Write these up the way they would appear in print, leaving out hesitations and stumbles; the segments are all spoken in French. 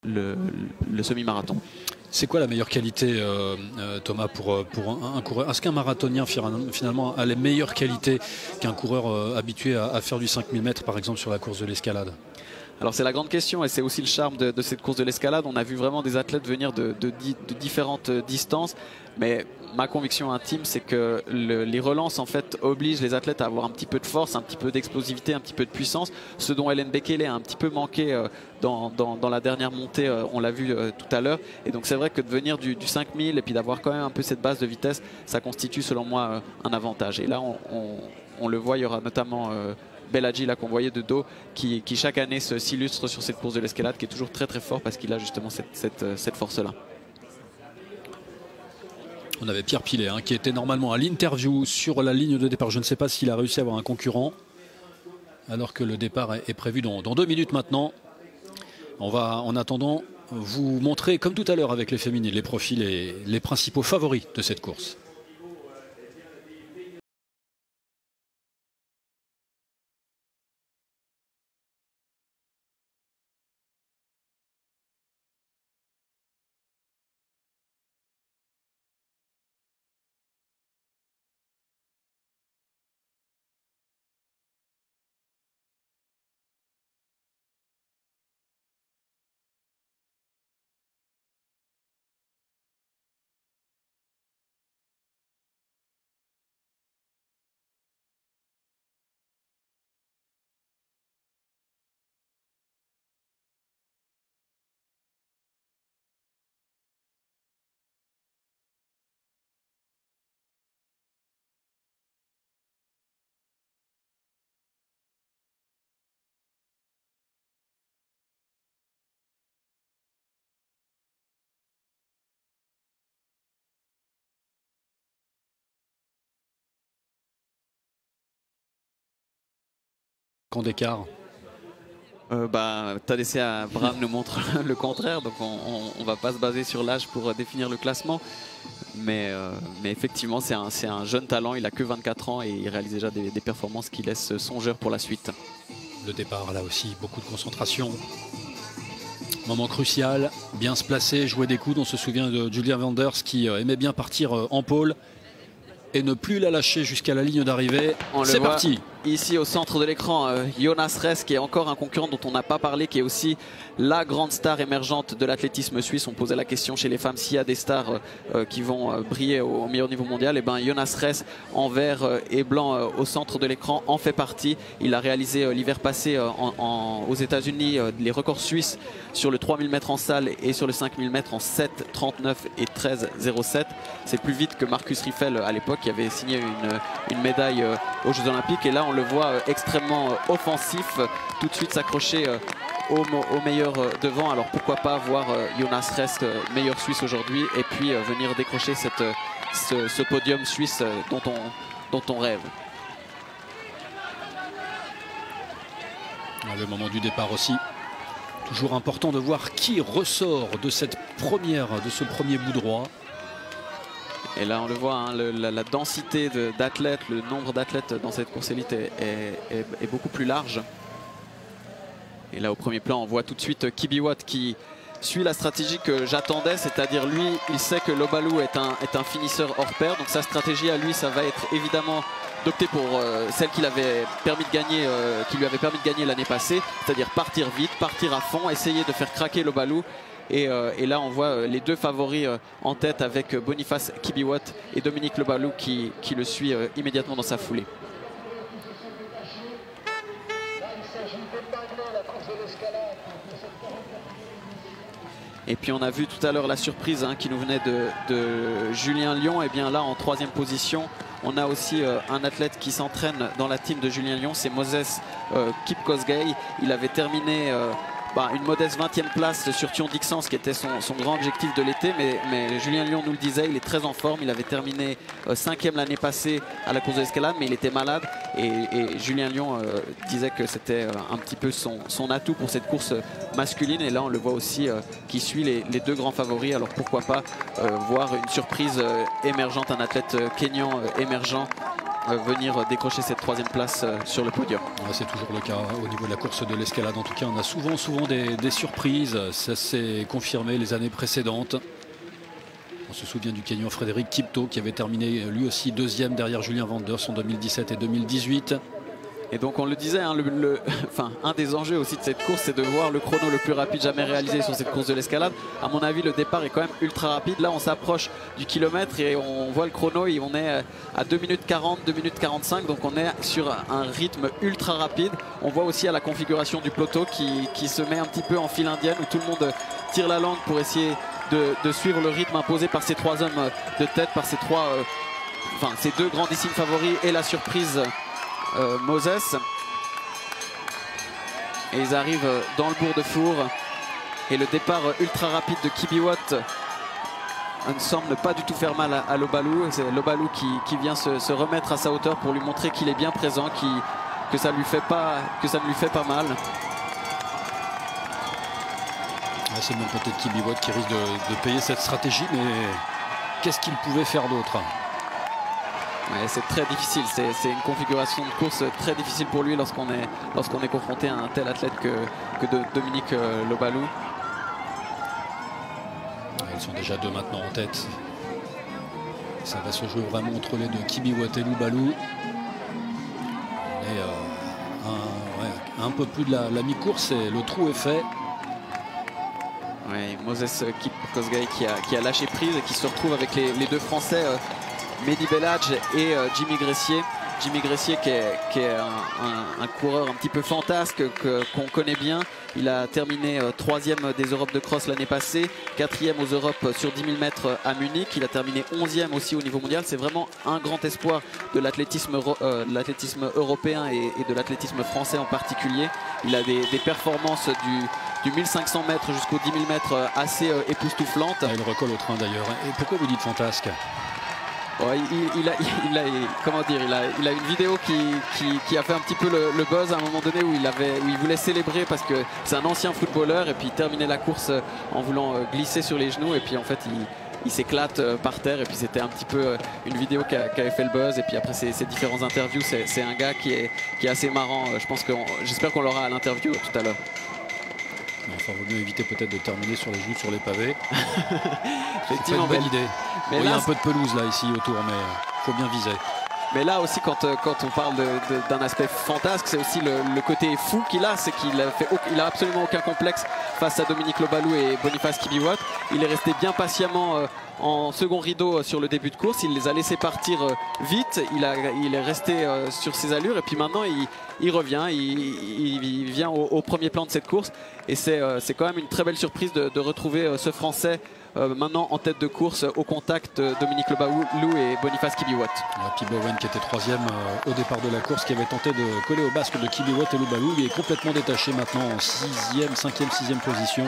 le semi-marathon. C'est quoi la meilleure qualité, Thomas, pour un coureur? Est-ce qu'un marathonien finalement a les meilleures qualités qu'un coureur habitué à faire du 5000 mètres par exemple sur la course de l'escalade? Alors c'est la grande question et c'est aussi le charme de cette course de l'escalade. On a vu vraiment des athlètes venir de différentes distances, mais ma conviction intime c'est que les relances en fait obligent les athlètes à avoir un petit peu de force, un petit peu d'explosivité, un petit peu de puissance, ce dont Hellen Bekele a un petit peu manqué dans la dernière montée, on l'a vu tout à l'heure. Et donc c'est vrai que de venir du 5000 et puis d'avoir quand même un peu cette base de vitesse, ça constitue selon moi un avantage. Et là on le voit, il y aura notamment Belhadji là qu'on voyait de dos qui chaque année s'illustre sur cette course de l'escalade, qui est toujours très très fort parce qu'il a justement cette force là. On avait Pierre Pilet qui était normalement à l'interview sur la ligne de départ. Je ne sais pas s'il a réussi à avoir un concurrent alors que le départ est prévu dans 2 minutes maintenant. On va en attendant vous montrer comme tout à l'heure avec les féminines les profils et les principaux favoris de cette course. Camp d'écart. Tadesse Abraham nous montre le contraire, donc on va pas se baser sur l'âge pour définir le classement, mais effectivement c'est un jeune talent, il a que 24 ans et il réalise déjà des performances qui laissent songeur pour la suite. Le départ là aussi, beaucoup de concentration, moment crucial, bien se placer, jouer des coudes. On se souvient de Julia Wanders qui aimait bien partir en pôle et ne plus la lâcher jusqu'à la ligne d'arrivée. C'est parti. Ici au centre de l'écran, Jonas Ress qui est encore un concurrent dont on n'a pas parlé, qui est aussi la grande star émergente de l'athlétisme suisse. On posait la question chez les femmes s'il y a des stars qui vont briller au meilleur niveau mondial. Et bien Jonas Ress en vert et blanc au centre de l'écran en fait partie. Il a réalisé l'hiver passé aux États-Unis les records suisses sur le 3000 mètres en salle et sur le 5000 mètres en 7,39 et 13,07. C'est plus vite que Marcus Riffel à l'époque qui avait signé une médaille aux Jeux Olympiques. Et là on le voit extrêmement offensif, tout de suite s'accrocher au meilleur devant. Alors pourquoi pas voir Jonas Ress meilleur suisse aujourd'hui et puis venir décrocher ce podium suisse dont on rêve. Le moment du départ aussi, toujours important de voir qui ressort de ce premier bout droit. Et là on le voit, la densité d'athlètes, le nombre d'athlètes dans cette course élite est beaucoup plus large. Et là au premier plan on voit tout de suite Kibiwot qui suit la stratégie que j'attendais, c'est-à-dire lui il sait que Lobalou est un finisseur hors pair, donc sa stratégie à lui ça va être évidemment d'opter pour celle qui lui avait permis de gagner l'année passée, c'est-à-dire partir vite, partir à fond, essayer de faire craquer Lobalou. Et là on voit les deux favoris en tête avec Boniface Kibiwot et Dominique Lobalou qui le suit immédiatement dans sa foulée. Et puis on a vu tout à l'heure la surprise qui nous venait de Julien Lion. Et bien là en 3e position on a aussi un athlète qui s'entraîne dans la team de Julien Lion, c'est Moses Kipkosgei. Il avait terminé une modeste 20e place sur Thion-Dixence qui était son grand objectif de l'été, mais Julien Lion nous le disait, il est très en forme. Il avait terminé 5e l'année passée à la course de l'escalade, mais il était malade et Julien Lion disait que c'était un petit peu son atout pour cette course masculine. Et là on le voit aussi qui suit les deux grands favoris. Alors pourquoi pas voir une surprise émergente, un athlète kényan émergent venir décrocher cette troisième place sur le podium. Ouais, c'est toujours le cas au niveau de la course de l'escalade. En tout cas, on a souvent des surprises. Ça s'est confirmé les années précédentes. On se souvient du Kenyan Frédéric Kipto qui avait terminé lui aussi deuxième derrière Julien Vanders en 2017 et 2018. Et donc on le disait, hein, enfin, un des enjeux aussi de cette course, c'est de voir le chrono le plus rapide jamais réalisé sur cette course de l'escalade. À mon avis, le départ est quand même ultra rapide. Là, on s'approche du kilomètre et on voit le chrono et on est à 2 minutes 40, 2 minutes 45. Donc on est sur un rythme ultra rapide. On voit aussi à la configuration du peloton qui se met un petit peu en file indienne où tout le monde tire la langue pour essayer de suivre le rythme imposé par ces trois hommes de tête, par ces ces deux grandissines favoris et la surprise Moses. Et ils arrivent dans le bourg de Four et le départ ultra rapide de Kibiwot ne semble pas du tout faire mal à Lobalou. C'est Lobalou qui vient se remettre à sa hauteur pour lui montrer qu'il est bien présent, que ça ne lui fait pas mal. C'est même peut-être Kibiwot qui risque de payer cette stratégie, mais qu'est-ce qu'il pouvait faire d'autre? Ouais, c'est très difficile, c'est une configuration de course très difficile pour lui lorsqu'on est confronté à un tel athlète que Dominique Lobalou. Ils sont déjà deux maintenant en tête. Ça va se jouer vraiment entre les deux, Kibiwot et Lobalou. Et un peu plus de la mi-course et le trou est fait. Ouais, Moses Kipkosgei qui a lâché prise et qui se retrouve avec les deux Français, Mehdi Belhadj et Jimmy Gressier. Jimmy Gressier qui est un coureur un petit peu fantasque qu'on connaît bien. Il a terminé 3e des Europes de cross l'année passée, 4e aux Europes sur 10 000 mètres à Munich. Il a terminé 11e aussi au niveau mondial. C'est vraiment un grand espoir de l'athlétisme européen et de l'athlétisme français en particulier. Il a des performances du 1500 mètres jusqu'aux 10 000 mètres assez époustouflantes. Il recolle au train d'ailleurs. Et pourquoi vous dites fantasque? Ouais, il a une vidéo qui a fait un petit peu le buzz à un moment donné où il voulait célébrer parce que c'est un ancien footballeur et puis il terminait la course en voulant glisser sur les genoux et puis en fait il s'éclate par terre et puis c'était un petit peu une vidéo qui avait fait le buzz et puis après ces différents interviews, c'est un gars qui est assez marrant. J'espère qu'on l'aura à l'interview tout à l'heure. Enfin, il vaut mieux éviter peut-être de terminer sur les genoux sur les pavés. Effectivement, c'est pas une bonne idée. Mais il y a un peu de pelouse là ici autour, mais il faut bien viser. Mais là aussi, quand on parle d'un aspect fantasque, c'est aussi le côté fou qu'il a, c'est qu'il a absolument aucun complexe face à Dominique Lobalou et Boniface Kibiwot. Il est resté bien patiemment en second rideau sur le début de course. Il les a laissés partir vite. Il est resté sur ses allures et puis maintenant il revient. Il vient au premier plan de cette course et c'est quand même une très belle surprise de retrouver ce Français maintenant en tête de course au contact Dominique Lobalou et Boniface Kibiwot. Pibowen qui était 3e au départ de la course, qui avait tenté de coller au basque de Kibiwot et Lobalou. Il est complètement détaché maintenant en 6e, 5e, 6e position.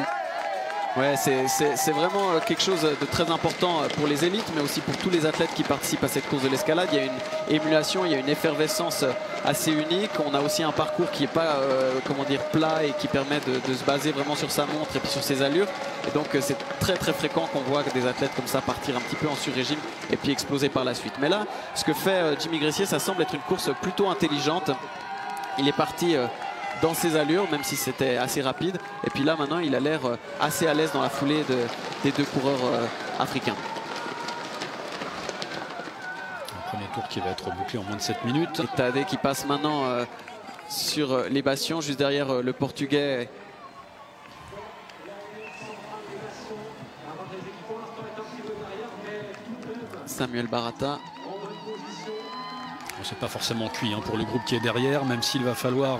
Ouais, c'est vraiment quelque chose de très important pour les élites, mais aussi pour tous les athlètes qui participent à cette course de l'escalade. Il y a une émulation, il y a une effervescence assez unique. On a aussi un parcours qui n'est pas plat et qui permet de se baser vraiment sur sa montre et puis sur ses allures. Et donc c'est très très fréquent qu'on voit des athlètes comme ça partir un petit peu en sur-régime et puis exploser par la suite. Mais là, ce que fait Jimmy Gressier, ça semble être une course plutôt intelligente. Il est parti dans ses allures, même si c'était assez rapide. Et puis là, maintenant, il a l'air assez à l'aise dans la foulée des deux coureurs africains. Un premier tour qui va être bouclé en moins de 7 minutes. Et Tadej qui passe maintenant sur les bastions, juste derrière le Portugais. Samuel Barata. C'est pas forcément cuit pour le groupe qui est derrière, même s'il va falloir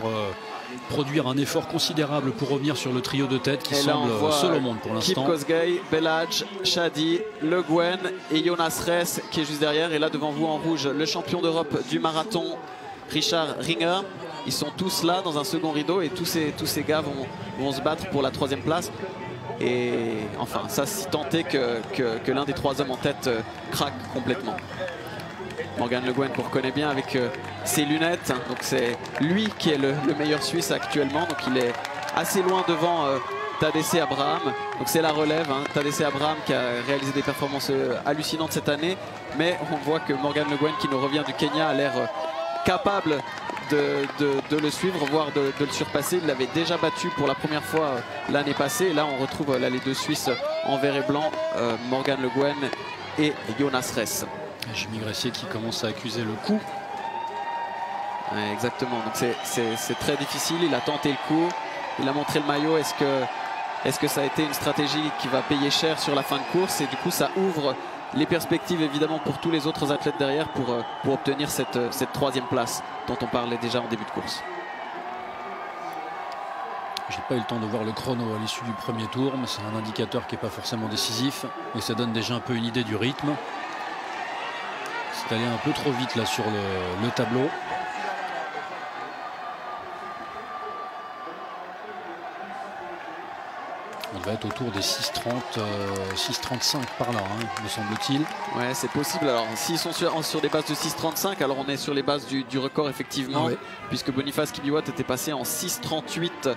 produire un effort considérable pour revenir sur le trio de tête qui semble seul au monde pour l'instant. Kipkosgei, Belhadj, Chadi, Le Guen et Jonas Ress qui est juste derrière. Et là devant vous en rouge, le champion d'Europe du marathon, Richard Ringer. Ils sont tous là dans un second rideau et tous ces gars vont se battre pour la 3e place. Et enfin, ça si tant est que l'un des 3 hommes en tête craque complètement. Morgan Le Guen qu'on reconnaît bien avec ses lunettes. Donc c'est lui qui est le meilleur Suisse actuellement. Donc il est assez loin devant Tadesse Abraham. Donc c'est la relève, hein. Tadesse Abraham qui a réalisé des performances hallucinantes cette année, mais on voit que Morgan Le Guen, qui nous revient du Kenya, a l'air capable de le suivre, voire de le surpasser. Il l'avait déjà battu pour la première fois l'année passée. Et là, on retrouve là, les deux Suisses en vert et blanc, Morgan Le Guen et Jonas Ress. Jimmy Gressier qui commence à accuser le coup. Ouais, exactement, donc c'est très difficile. Il a tenté le coup, il a montré le maillot. Est-ce que ça a été une stratégie qui va payer cher sur la fin de course? Et du coup, ça ouvre les perspectives évidemment pour tous les autres athlètes derrière pour obtenir cette troisième place dont on parlait déjà en début de course. J'ai pas eu le temps de voir le chrono à l'issue du premier tour, mais c'est un indicateur qui n'est pas forcément décisif, mais ça donne déjà un peu une idée du rythme. C'est allé un peu trop vite là sur le tableau. Il va être autour des 6,30, 6,35 par là, hein, me semble-t-il. Ouais, c'est possible. Alors, s'ils sont sur des bases de 6,35, alors on est sur les bases du record, effectivement, ouais. Puisque Boniface Kibiwott était passé en 6,38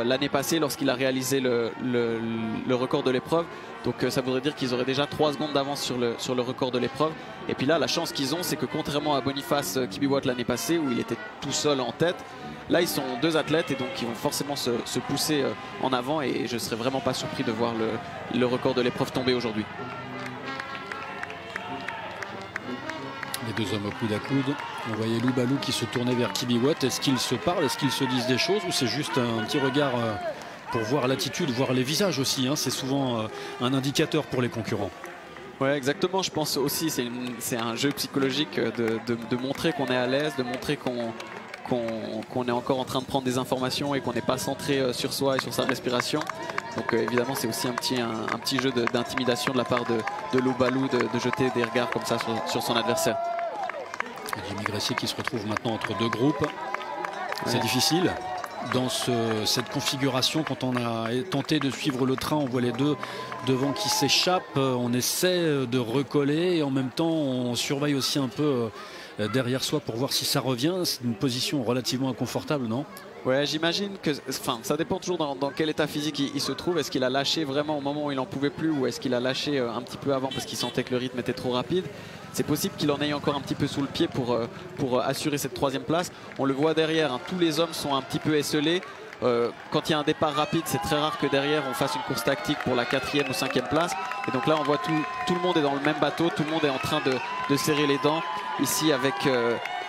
l'année passée lorsqu'il a réalisé le record de l'épreuve. Donc, ça voudrait dire qu'ils auraient déjà 3 secondes d'avance sur le record de l'épreuve. Et puis là, la chance qu'ils ont, c'est que contrairement à Boniface Kibiwott l'année passée, où il était tout seul en tête, là, ils sont 2 athlètes et donc ils vont forcément se pousser en avant, et je ne serais vraiment pas surpris de voir le record de l'épreuve tomber aujourd'hui. Les deux hommes au coude à coude. On voyait Lou Balou qui se tournait vers Kibiwott. Est-ce qu'ils se parlent? Est-ce qu'ils se disent des choses? Ou c'est juste un petit regard pour voir l'attitude, voir les visages aussi, hein. C'est souvent un indicateur pour les concurrents. Ouais, exactement. Je pense aussi c'est un jeu psychologique de montrer qu'on est à l'aise, de montrer qu'on est encore en train de prendre des informations et qu'on n'est pas centré sur soi et sur sa respiration. Donc évidemment, c'est aussi un petit jeu d'intimidation de la part de Lou Balou de jeter des regards comme ça sur son adversaire. Jimmy Gressier qui se retrouve maintenant entre 2 groupes. Ouais. C'est difficile dans cette configuration. Quand on a tenté de suivre le train, on voit les deux devant qui s'échappent. On essaie de recoller et en même temps on surveille aussi un peu derrière soi pour voir si ça revient. C'est une position relativement inconfortable, non? Ouais, j'imagine que, enfin, ça dépend toujours dans quel état physique il se trouve. Est-ce qu'il a lâché vraiment au moment où il n'en pouvait plus, ou est-ce qu'il a lâché un petit peu avant parce qu'il sentait que le rythme était trop rapide? C'est possible qu'il en ait encore un petit peu sous le pied pour assurer cette 3e place. On le voit derrière, hein, tous les hommes sont un petit peu esselés. Quand il y a un départ rapide, c'est très rare que derrière on fasse une course tactique pour la 4e ou 5e place. Et donc là, on voit tout le monde est dans le même bateau, tout le monde est en train de serrer les dents. Ici avec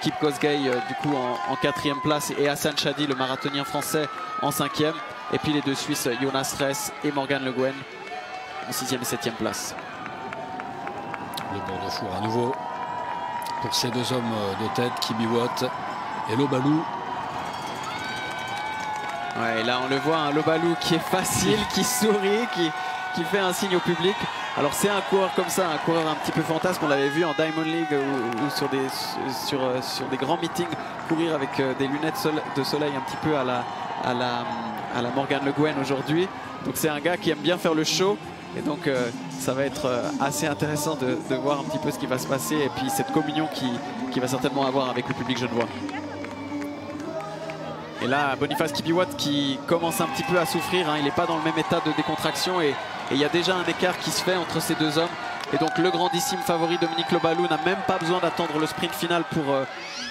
Kip Kosgei du coup en 4e place, et Hassan Chadi, le marathonien français, en 5e. Et puis les deux Suisses, Jonas Ress et Morgan Le Guen, en 6e et 7e place. Le bord de four à nouveau pour ces deux hommes de tête, Kibiwott et Lou Balou. Ouais, là on le voit, hein, Lou Balou qui est facile, qui sourit, qui fait un signe au public. Alors c'est un coureur comme ça, un coureur un petit peu fantasme. On l'avait vu en Diamond League ou sur des grands meetings courir avec des lunettes de soleil un petit peu à la Morgan Le Guen aujourd'hui. Donc c'est un gars qui aime bien faire le show. Et donc ça va être assez intéressant de voir un petit peu ce qui va se passer, et puis cette communion qui va certainement avoir avec le public genevois. Et là, Boniface Kibiwott qui commence un petit peu à souffrir, hein. Il n'est pas dans le même état de décontraction, et il y a déjà un écart qui se fait entre ces deux hommes. Et donc le grandissime favori Dominique Le Balou n'a même pas besoin d'attendre le sprint final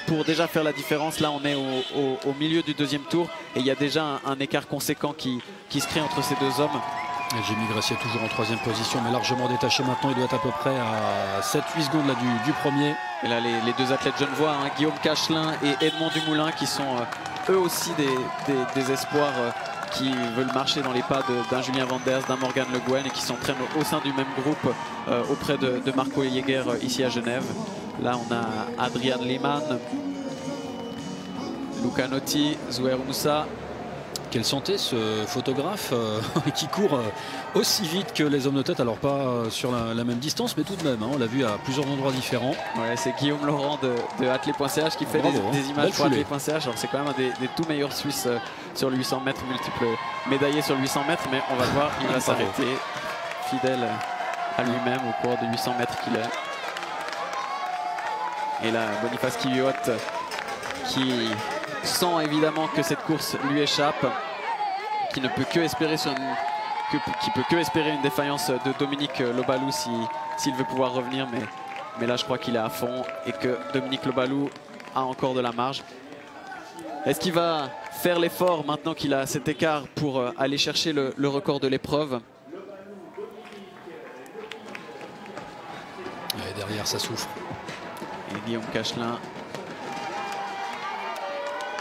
pour déjà faire la différence. Là on est au milieu du 2e tour, et il y a déjà un écart conséquent qui se crée entre ces deux hommes. Jimmy Gressier toujours en 3e position, mais largement détaché maintenant. Il doit être à peu près à 7-8 secondes là, du premier. Et là les deux athlètes genevois, hein, Guillaume Cachelin et Edmond Dumoulin, qui sont eux aussi des espoirs qui veulent marcher dans les pas d'un Julien Vanders, d'un Morgan Le Guen, et qui s'entraînent au sein du même groupe auprès de Marco Jäger ici à Genève. Là on a Adrian Lehmann, Luca Notti, Zouer Moussa. Quelle santé ce photographe qui court aussi vite que les hommes de tête, alors pas sur la même distance, mais tout de même, hein, on l'a vu à plusieurs endroits différents. Ouais, c'est Guillaume Laurent de Athlé.ch qui fait des images pour Athlé.ch. Alors c'est quand même un des tout meilleurs Suisses sur le 800 mètres, multiple médaillé sur le 800 mètres, mais on va voir, il va s'arrêter, fidèle à lui-même au cours de 800 mètres qu'il est. Et là, Boniface Kibiwott qui sent évidemment que cette course lui échappe, qui ne peut que espérer qui peut que espérer une défaillance de Dominique Lobalou s'il veut pouvoir revenir. Mais là, je crois qu'il est à fond et que Dominique Lobalou a encore de la marge. Est-ce qu'il va faire l'effort maintenant qu'il a cet écart pour aller chercher le record de l'épreuve? Et derrière, ça souffre. Et Guillaume Cachelin,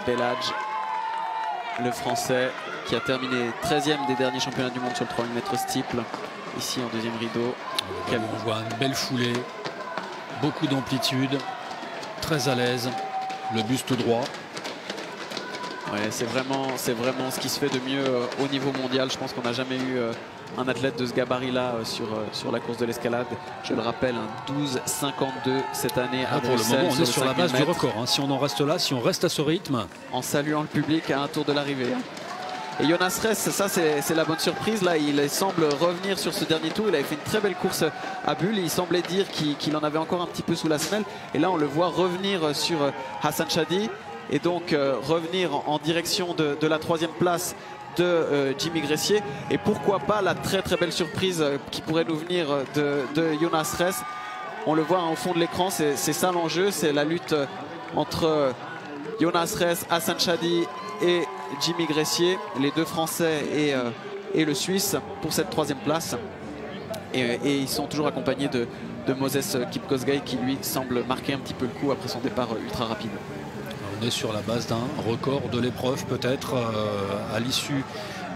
Belhadj, le Français, qui a terminé 13e des derniers championnats du monde sur le 3000 mètres steeple, ici en deuxième rideau. On voit une belle foulée, beaucoup d'amplitude, très à l'aise, le buste droit. Ouais, c'est vraiment ce qui se fait de mieux au niveau mondial. Je pense qu'on n'a jamais eu un athlète de ce gabarit-là sur la course de l'escalade. Je le rappelle, un 12,52 cette année à Bruxelles. Pour le moment, on est sur la base du mètres. record. Hein. Si on en reste là, si on reste à ce rythme. En saluant le public à un tour de l'arrivée. Et Jonas Ress, ça c'est la bonne surprise. Là, il semble revenir sur ce dernier tour. Il avait fait une très belle course à Bulle. Il semblait dire qu'il en avait encore un petit peu sous la semelle. Et là, on le voit revenir sur Hassan Chadi. Et donc revenir en direction de la 3e place de Jimmy Gressier. Et pourquoi pas la très très belle surprise qui pourrait nous venir de Jonas Ress. On le voit au fond de l'écran, c'est ça l'enjeu. C'est la lutte entre Jonas Ress, Hassan Chadi et Jimmy Gressier, les deux Français et le Suisse pour cette 3e place. Et ils sont toujours accompagnés de Moses Kipkosgei qui lui semble marquer un petit peu le coup après son départ ultra rapide. On est sur la base d'un record de l'épreuve peut-être à l'issue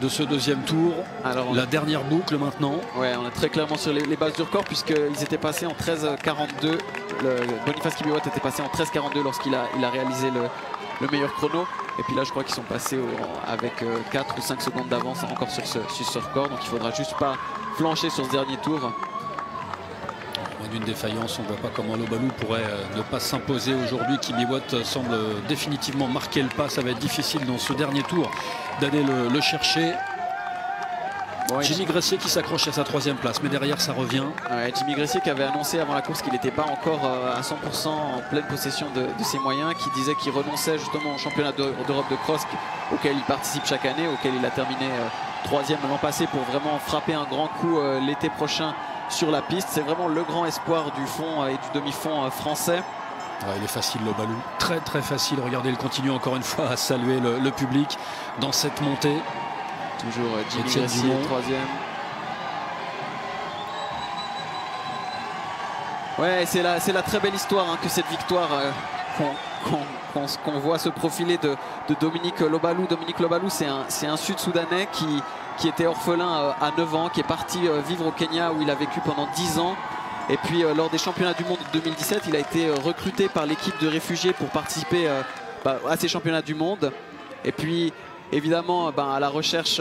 de ce deuxième tour. Alors, la dernière boucle maintenant. Ouais, on est très clairement sur les bases du record puisqu'ils étaient passés en 13,42. Boniface Kibiwott était passé en 13,42 lorsqu'il a réalisé le meilleur chrono. Et puis là, je crois qu'ils sont passés avec 4 ou 5 secondes d'avance encore sur ce record. Donc il ne faudra juste pas flancher sur ce dernier tour. D'une défaillance, on ne voit pas comment Lobalou pourrait ne pas s'imposer aujourd'hui. Kibiwott semble définitivement marquer le pas. Ça va être difficile dans ce dernier tour d'aller le chercher. Ouais, Jimmy Gressier qui s'accroche à sa 3e place, mais derrière ça revient. Ouais, Jimmy Gressier qui avait annoncé avant la course qu'il n'était pas encore à 100% en pleine possession de ses moyens, qui disait qu'il renonçait justement au championnat d'Europe de cross auquel il participe chaque année, auquel il a terminé 3e l'an passé pour vraiment frapper un grand coup l'été prochain sur la piste. C'est vraiment le grand espoir du fond et du demi-fond français. Ouais, il est facile Lobalou, très très facile. Regardez, il continue encore une fois à saluer le public dans cette montée. Toujours Jimmy Gressier, 3e. Ouais, c'est la très belle histoire hein, que cette victoire qu'on voit se profiler de Dominique Lobalou. Dominique Lobalou, c'est un Sud-Soudanais qui était orphelin à 9 ans, qui est parti vivre au Kenya où il a vécu pendant 10 ans. Et puis lors des championnats du monde de 2017, il a été recruté par l'équipe de réfugiés pour participer à ces championnats du monde. Et puis évidemment, à la recherche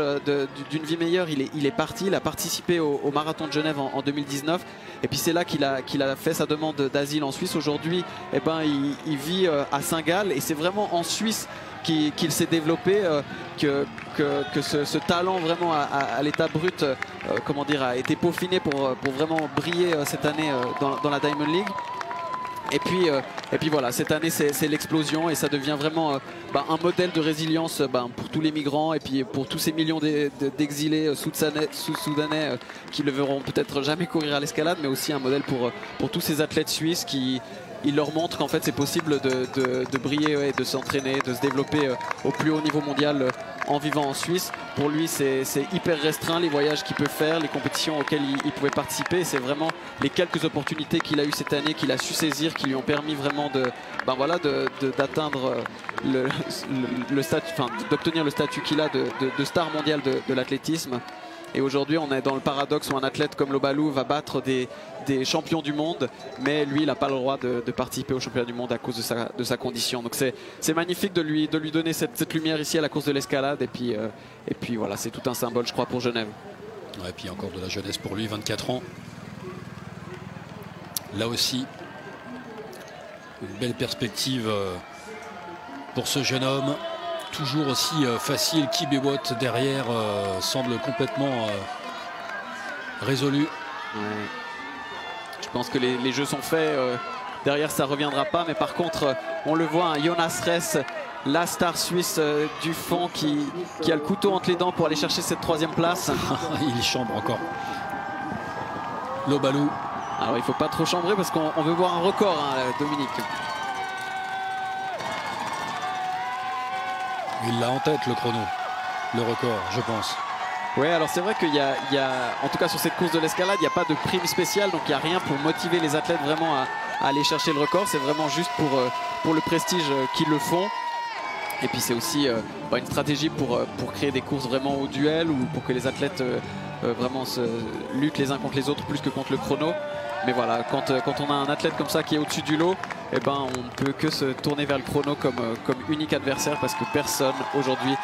d'une vie meilleure, il est parti. Il a participé au marathon de Genève en 2019. Et puis c'est là qu'il a fait sa demande d'asile en Suisse. Aujourd'hui, il vit à Saint-Gall. Et c'est vraiment en Suisse qu'il s'est développé, que ce talent vraiment à l'état brut a été peaufiné pour vraiment briller cette année dans la Diamond League. Et puis voilà, cette année c'est l'explosion et ça devient vraiment un modèle de résilience pour tous les migrants et puis pour tous ces millions d'exilés sud-soudanais qui ne verront peut-être jamais courir à l'escalade, mais aussi un modèle pour tous ces athlètes suisses qui leur montrent qu'en fait c'est possible de briller et de s'entraîner, de se développer au plus haut niveau mondial en vivant en Suisse. Pour lui c'est hyper restreint les voyages qu'il peut faire, les compétitions auxquelles il pouvait participer. C'est vraiment les quelques opportunités qu'il a eues cette année, qu'il a su saisir, qui lui ont permis vraiment d'atteindre d'obtenir le statut qu'il a de star mondial de l'athlétisme. Et aujourd'hui on est dans le paradoxe où un athlète comme Lobalou va battre des champions du monde, mais lui il n'a pas le droit de participer au championnat du monde à cause de sa condition. Donc c'est magnifique de lui donner cette lumière ici à la course de l'escalade. Et puis voilà, c'est tout un symbole je crois pour Genève. Ouais, et puis encore de la jeunesse pour lui, 24 ans. Là aussi, une belle perspective pour ce jeune homme. Toujours aussi facile. Kibiwott derrière semble complètement résolu. Ouais. Je pense que les jeux sont faits. Derrière ça ne reviendra pas. Mais par contre on le voit, Jonas Ress la star suisse du fond qui a le couteau entre les dents pour aller chercher cette 3e place. Il chambre encore. Lobalou. Alors il ne faut pas trop chambrer parce qu'on veut voir un record, hein, Dominique. Il l'a en tête le chrono, le record, je pense. Oui, alors c'est vrai qu'il y a, en tout cas sur cette course de l'escalade, il n'y a pas de prime spéciale, donc il n'y a rien pour motiver les athlètes vraiment à aller chercher le record. C'est vraiment juste pour le prestige qu'ils le font. Et puis c'est aussi une stratégie pour créer des courses vraiment au duel ou pour que les athlètes vraiment luttent les uns contre les autres plus que contre le chrono. Mais voilà, quand on a un athlète comme ça qui est au-dessus du lot, eh ben, on ne peut que se tourner vers le chrono comme unique adversaire parce que personne aujourd'hui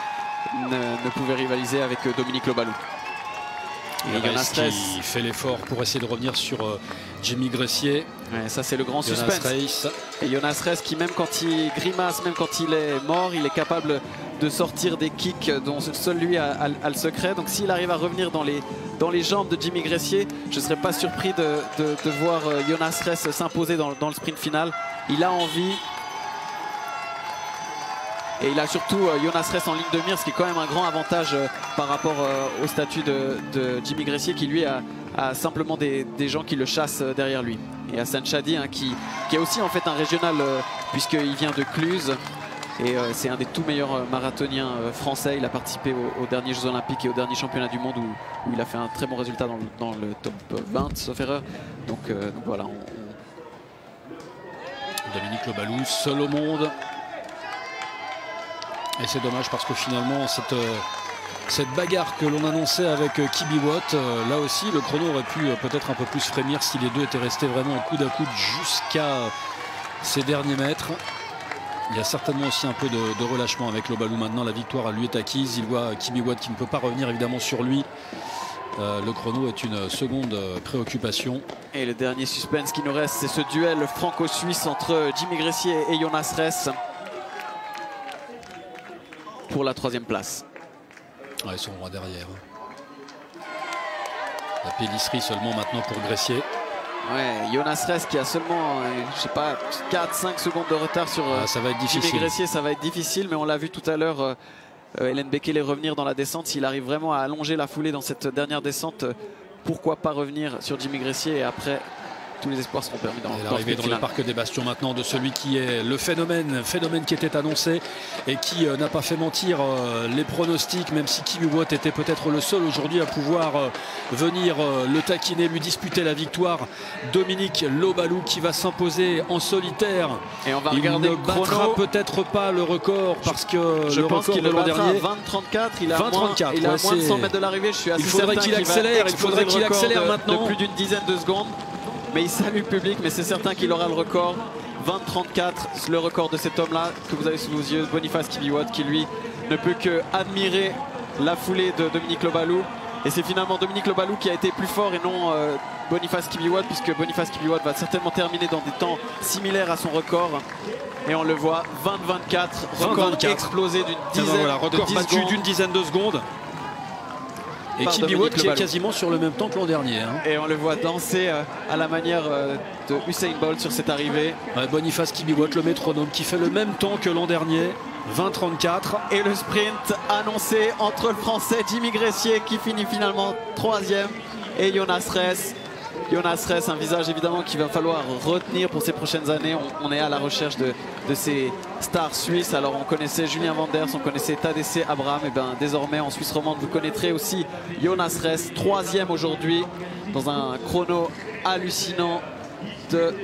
ne pouvait rivaliser avec Dominique Lobalou. Et Jonas qui fait l'effort pour essayer de revenir sur Jimmy Gressier. Ouais, ça c'est le grand suspense. Et Jonas Ress qui même quand il grimace, même quand il est mort, il est capable de sortir des kicks dont seul lui a le secret. Donc s'il arrive à revenir dans les jambes de Jimmy Gressier, je ne serais pas surpris de voir Jonas Ress s'imposer dans le sprint final. Il a envie. Et il a surtout Jonas Ress en ligne de mire, ce qui est quand même un grand avantage par rapport au statut de Jimmy Gressier qui lui a simplement des gens qui le chassent derrière lui. Et Hassan Chadi hein, qui est aussi en fait un régional puisqu'il vient de Cluse. Et c'est un des tout meilleurs marathoniens français. Il a participé aux derniers Jeux Olympiques et aux derniers championnats du monde où il a fait un très bon résultat dans le top 20 sauf erreur. Donc voilà. Dominique Lobalou, seul au monde. Et c'est dommage parce que finalement cette bagarre que l'on annonçait avec Kibiwott, là aussi le chrono aurait pu peut-être un peu plus frémir si les deux étaient restés vraiment au coude à coude jusqu'à ces derniers mètres. Il y a certainement aussi un peu de relâchement avec Lobalou maintenant. La victoire lui est acquise. Il voit Kibiwott qui ne peut pas revenir évidemment sur lui. Le chrono est une seconde préoccupation. Et le dernier suspense qui nous reste, c'est ce duel franco-suisse entre Jimmy Gressier et Jonas Ress pour la 3e place. Ouais, ils sont loin derrière. La pélisserie seulement maintenant pour Gressier. Ouais, Jonas Ress qui a seulement, je sais pas, 4-5 secondes de retard sur ça va être difficile. Jimmy Gressier, ça va être difficile, mais on l'a vu tout à l'heure, Hélène Bekele revenir dans la descente. S'il arrive vraiment à allonger la foulée dans cette dernière descente, pourquoi pas revenir sur Jimmy Gressier et après tous les espoirs seront permis l'arrivée dans le parc des Bastions maintenant de celui qui est le phénomène qui était annoncé et qui n'a pas fait mentir les pronostics, même si Kibiwott était peut-être le seul aujourd'hui à pouvoir venir le taquiner, lui disputer la victoire. Dominique Lobalou qui va s'imposer en solitaire. Et on va regarder il ne battra peut-être pas le record parce que je pense qu'il le battra à 20-34. Il a 20-34, il a moins de 100 mètres de l'arrivée. Je suis assez certain qu'il accélère. Il faudrait qu'il accélère maintenant de plus d'une dizaine de secondes. Mais il salue le public, mais c'est certain qu'il aura le record. 20-34, le record de cet homme-là que vous avez sous vos yeux, Boniface Kibiwott, qui lui ne peut que admirer la foulée de Dominique Lobalou. Et c'est finalement Dominique Lobalou qui a été plus fort et non Boniface Kibiwott, puisque Boniface Kibiwott va certainement terminer dans des temps similaires à son record. Et on le voit, 20-24, record explosé d'une dizaine de record battu d'une dizaine de secondes. Et Kibiwott qui est quasiment sur le même temps que l'an dernier. Hein. Et on le voit danser à la manière de Usain Bolt sur cette arrivée. Ouais, Boniface Kibiwott, le métronome, qui fait le même temps que l'an dernier, 20-34. Et le sprint annoncé entre le Français Jimmy Gressier qui finit finalement 3e et Jonas Ress. Jonas Ress, un visage évidemment qu'il va falloir retenir pour ces prochaines années. On est à la recherche de ces stars suisses. Alors on connaissait Julien Vanders, on connaissait Tadesse Abraham. Et bien désormais en Suisse romande vous connaîtrez aussi Jonas Ress, 3e aujourd'hui dans un chrono hallucinant de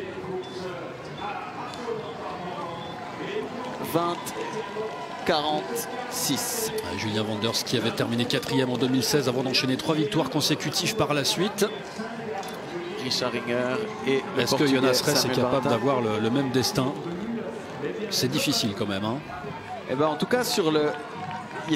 20-46. Julien Vanders qui avait terminé 4e en 2016 avant d'enchaîner 3 victoires consécutives par la suite. Richard Ringer et est-ce que Jonas Ress est capable d'avoir le même destin? C'est difficile quand même. Hein. Et ben en tout cas sur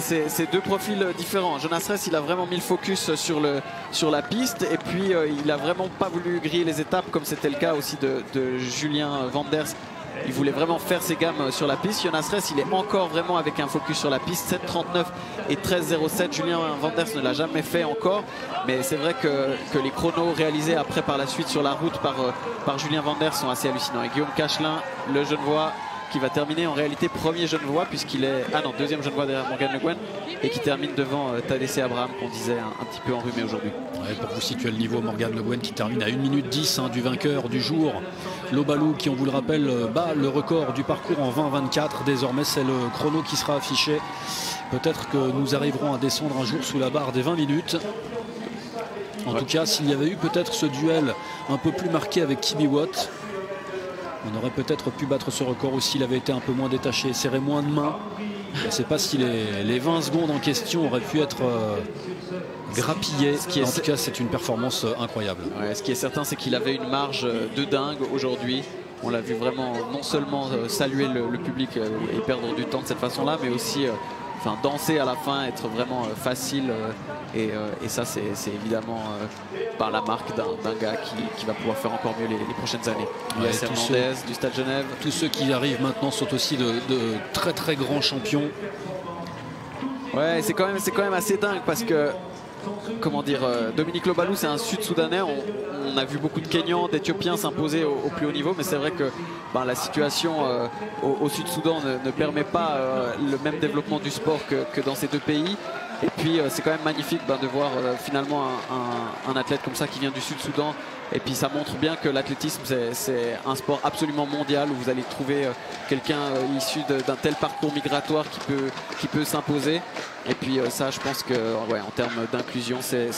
c'est deux profils différents. Jonas Ress il a vraiment mis le focus sur la piste et puis il a vraiment pas voulu griller les étapes comme c'était le cas aussi de Julien Vanders. Il voulait vraiment faire ses gammes sur la piste. Jonas Ress il est encore vraiment avec un focus sur la piste. 7,39 et 13,07. Julien Vanders ne l'a jamais fait encore. Mais c'est vrai que les chronos réalisés après par la suite sur la route par Julien Vanders sont assez hallucinants. Et Guillaume Cachelin, le Genevois, qui va terminer en réalité premier Genevois puisqu'il est deuxième Genevois derrière Morgan Le Guen et qui termine devant Tadesse Abraham qu'on disait un petit peu enrhumé aujourd'hui. Ouais, pour vous situer le niveau, Morgan Le Guen qui termine à 1 minute 10 du vainqueur du jour. Lobalou qui, on vous le rappelle, bat le record du parcours en 20-24. Désormais c'est le chrono qui sera affiché. Peut-être que nous arriverons à descendre un jour sous la barre des 20 minutes. En tout cas, s'il y avait eu peut-être ce duel un peu plus marqué avec Kibiwott, on aurait peut-être pu battre ce record aussi. Il avait été un peu moins détaché, serré moins de main. Je ne sais pas si les 20 secondes en question auraient pu être grappillées. En tout cas, c'est une performance incroyable. Ouais, ce qui est certain, c'est qu'il avait une marge de dingue aujourd'hui. On l'a vu vraiment non seulement saluer le public et perdre du temps de cette façon-là, mais aussi danser à la fin, être vraiment facile. Et ça, c'est évidemment par la marque d'un gars qui va pouvoir faire encore mieux les prochaines années. Il y a Hernandez du Stade Genève. Tous ceux qui arrivent maintenant sont aussi de très très grands champions. Ouais, c'est quand même assez dingue parce que, comment dire, Dominique Lobalou, c'est un Sud-Soudanais. On a vu beaucoup de Kenyans, d'Éthiopiens s'imposer au plus haut niveau, mais c'est vrai que la situation au Sud-Soudan ne permet pas le même développement du sport que dans ces deux pays. Et puis c'est quand même magnifique de voir finalement un athlète comme ça qui vient du Sud-Soudan. Et puis ça montre bien que l'athlétisme c'est un sport absolument mondial où vous allez trouver quelqu'un issu d'un tel parcours migratoire qui peut s'imposer. Et puis ça, je pense que en termes d'inclusion, c'est